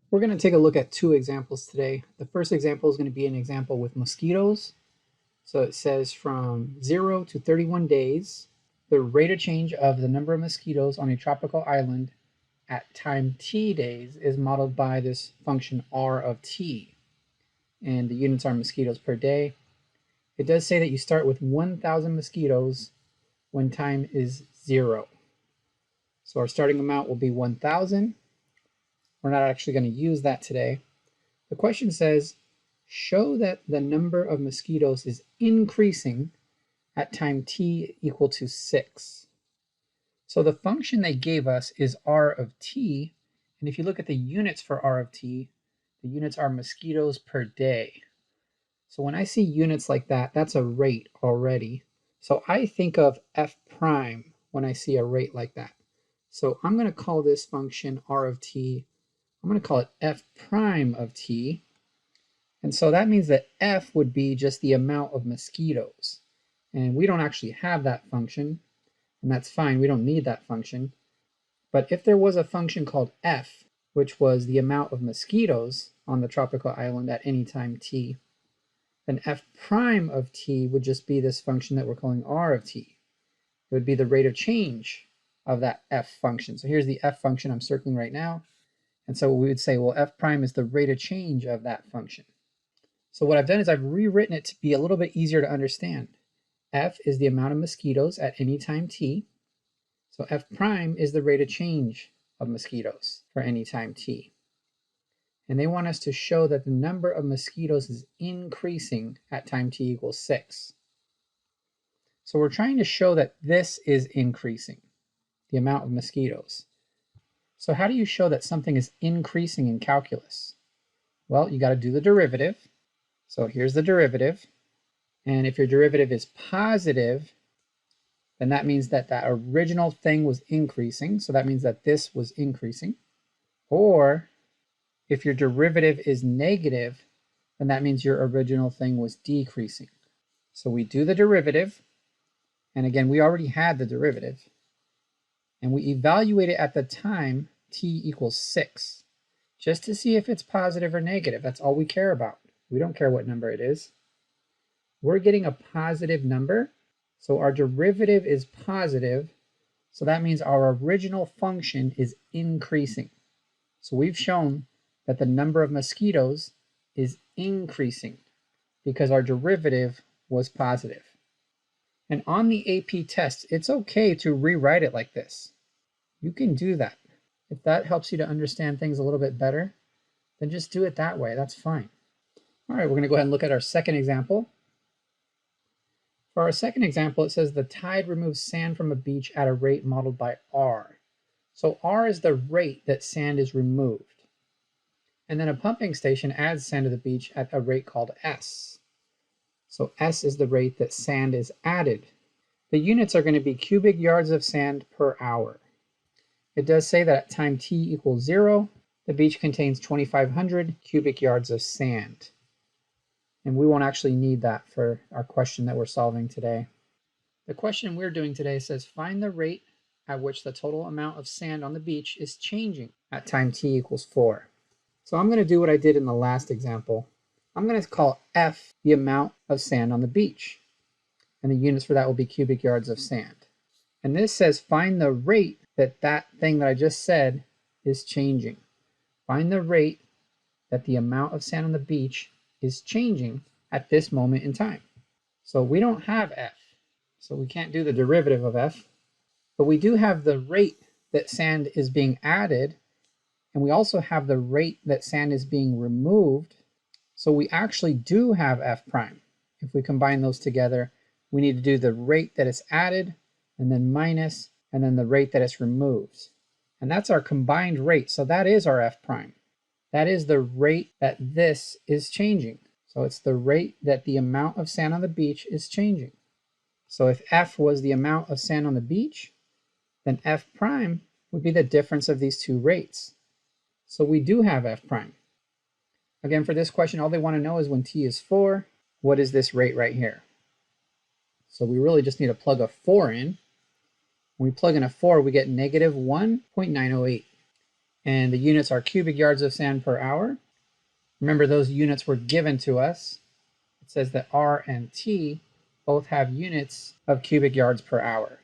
We're going to take a look at two examples today. The first example is going to be an example with mosquitoes. So it says from 0 to 31 days, the rate of change of the number of mosquitoes on a tropical island at time t days is modeled by this function r of t. And the units are mosquitoes per day. It does say that you start with 1,000 mosquitoes when time is 0. So our starting amount will be 1,000. We're not actually going to use that today. The question says, show that the number of mosquitoes is increasing at time t equal to 6. So the function they gave us is r of t, and if you look at the units for r of t, the units are mosquitoes per day. So when I see units like that, that's a rate already. So I think of f prime when I see a rate like that. So I'm going to call this function r of t, I'm going to call it f prime of t. And so that means that f would be just the amount of mosquitoes. And we don't actually have that function, and that's fine, we don't need that function. But if there was a function called f, which was the amount of mosquitoes on the tropical island at any time t, then f prime of t would just be this function that we're calling r of t. It would be the rate of change of that f function. So here's the f function I'm circling right now. And so we would say, well, f prime is the rate of change of that function. So what I've done is I've rewritten it to be a little bit easier to understand. F is the amount of mosquitoes at any time t. So f prime is the rate of change of mosquitoes for any time t. And they want us to show that the number of mosquitoes is increasing at time t equals 6. So we're trying to show that this is increasing, the amount of mosquitoes. So how do you show that something is increasing in calculus? Well, you got to do the derivative. So here's the derivative. And if your derivative is positive, then that means that that original thing was increasing. So that means that this was increasing. Or if your derivative is negative, then that means your original thing was decreasing. So we do the derivative. And again, we already had the derivative. And we evaluate it at the time t equals 6, just to see if it's positive or negative. That's all we care about. We don't care what number it is. We're getting a positive number, so our derivative is positive, so that means our original function is increasing. So we've shown that the number of mosquitoes is increasing because our derivative was positive. And on the AP test, it's okay to rewrite it like this. You can do that. If that helps you to understand things a little bit better, then just do it that way. That's fine. All right, we're going to go ahead and look at our second example. For our second example, it says the tide removes sand from a beach at a rate modeled by r. So r is the rate that sand is removed. And then a pumping station adds sand to the beach at a rate called s. So s is the rate that sand is added. The units are going to be cubic yards of sand per hour. It does say that at time t equals 0, the beach contains 2,500 cubic yards of sand. And we won't actually need that for our question that we're solving today. The question we're doing today says find the rate at which the total amount of sand on the beach is changing at time t equals 4. So I'm going to do what I did in the last example. I'm going to call f the amount of sand on the beach. And the units for that will be cubic yards of sand. And this says find the rate that that thing that I just said is changing. Find the rate that the amount of sand on the beach is changing at this moment in time. So we don't have f, so we can't do the derivative of f, but we do have the rate that sand is being added, and we also have the rate that sand is being removed. So we actually do have f prime. If we combine those together, we need to do the rate that is added, and then minus, and then the rate that is removed. And that's our combined rate, so that is our f prime. That is the rate that this is changing. So it's the rate that the amount of sand on the beach is changing. So if f was the amount of sand on the beach, then f prime would be the difference of these two rates. So we do have f prime. Again, for this question, all they want to know is when t is 4, what is this rate right here? So we really just need to plug a 4 in. When we plug in a 4, we get negative 1.908. and the units are cubic yards of sand per hour. Remember, those units were given to us. It says that R and T both have units of cubic yards per hour.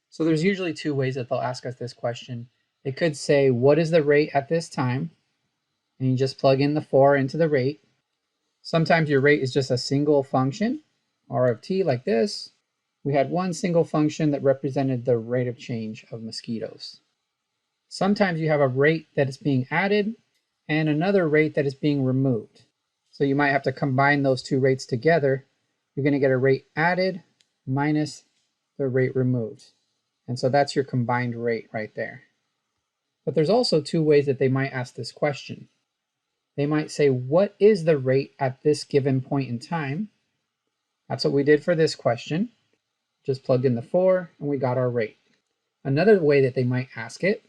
So there's usually two ways that they'll ask us this question. They could say, what is the rate at this time? And you just plug in the 4 into the rate. Sometimes your rate is just a single function, R of T, like this. We had one single function that represented the rate of change of mosquitoes. Sometimes you have a rate that is being added and another rate that is being removed. So you might have to combine those two rates together. You're going to get a rate added minus the rate removed. And so that's your combined rate right there. But there's also two ways that they might ask this question. They might say, what is the rate at this given point in time? That's what we did for this question. Just plugged in the 4 and we got our rate. Another way that they might ask it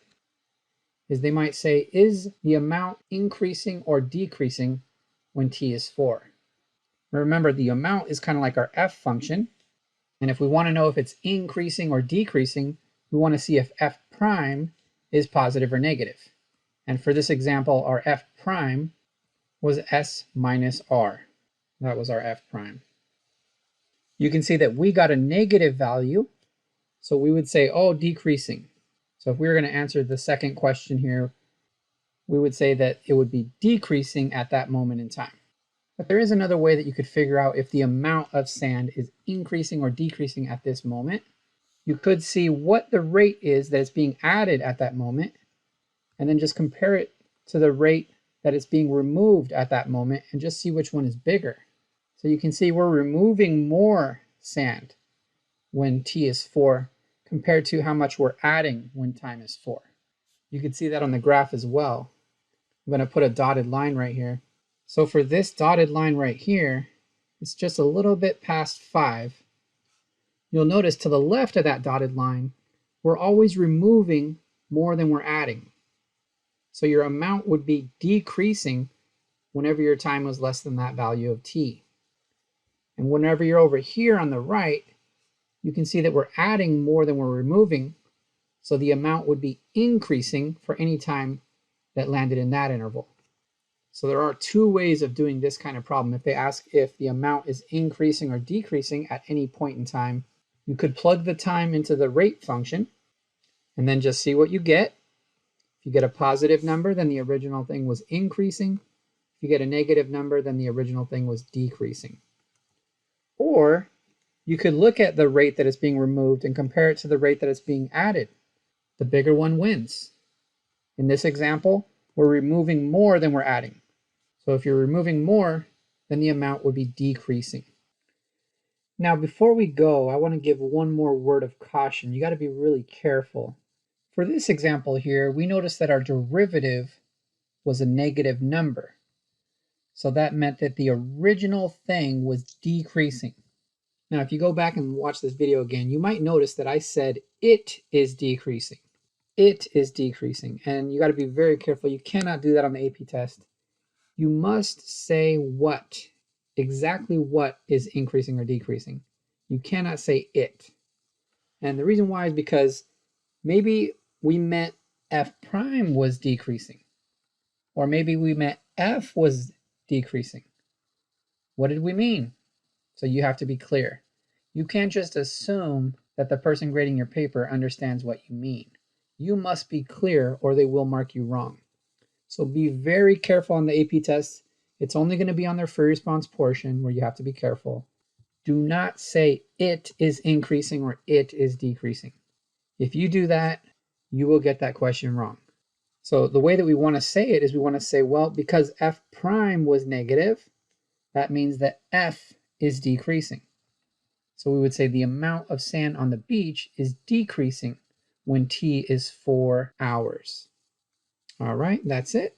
is they might say, is the amount increasing or decreasing when t is 4? Remember, the amount is kind of like our f function. And if we want to know if it's increasing or decreasing, we want to see if f prime is positive or negative. And for this example, our f prime was s minus r. That was our f prime. You can see that we got a negative value. So we would say, oh, decreasing. So if we were going to answer the second question here, we would say that it would be decreasing at that moment in time. But there is another way that you could figure out if the amount of sand is increasing or decreasing at this moment. You could see what the rate is that is being added at that moment, and then just compare it to the rate that is being removed at that moment and just see which one is bigger. So you can see we're removing more sand when t is 4 compared to how much we're adding when time is 4. You can see that on the graph as well. I'm going to put a dotted line right here. So for this dotted line right here, it's just a little bit past 5. You'll notice to the left of that dotted line, we're always removing more than we're adding. So your amount would be decreasing whenever your time was less than that value of t. And whenever you're over here on the right, you can see that we're adding more than we're removing. So the amount would be increasing for any time that landed in that interval. So there are two ways of doing this kind of problem. If they ask if the amount is increasing or decreasing at any point in time, you could plug the time into the rate function and then just see what you get. If you get a positive number, then the original thing was increasing. If you get a negative number, then the original thing was decreasing. Or you could look at the rate that is being removed and compare it to the rate that is being added. The bigger one wins. In this example, we're removing more than we're adding. So if you're removing more, then the amount would be decreasing. Now, before we go, I want to give one more word of caution. You got to be really careful. For this example here, we notice that our derivative was a negative number. So that meant that the original thing was decreasing. Now, if you go back and watch this video again, you might notice that I said it is decreasing. It is decreasing. And you got to be very careful. You cannot do that on the AP test. You must say what, exactly what is increasing or decreasing. You cannot say it. And the reason why is because maybe we meant f prime was decreasing. Or maybe we meant f was decreasing. What did we mean? So you have to be clear. You can't just assume that the person grading your paper understands what you mean. You must be clear or they will mark you wrong. So be very careful on the AP test. It's only going to be on their free response portion where you have to be careful. Do not say it is increasing or it is decreasing. If you do that, you will get that question wrong. So the way that we want to say it is we want to say, well, because f prime was negative, that means that f is decreasing. So we would say the amount of sand on the beach is decreasing when t is 4 hours. All right, that's it.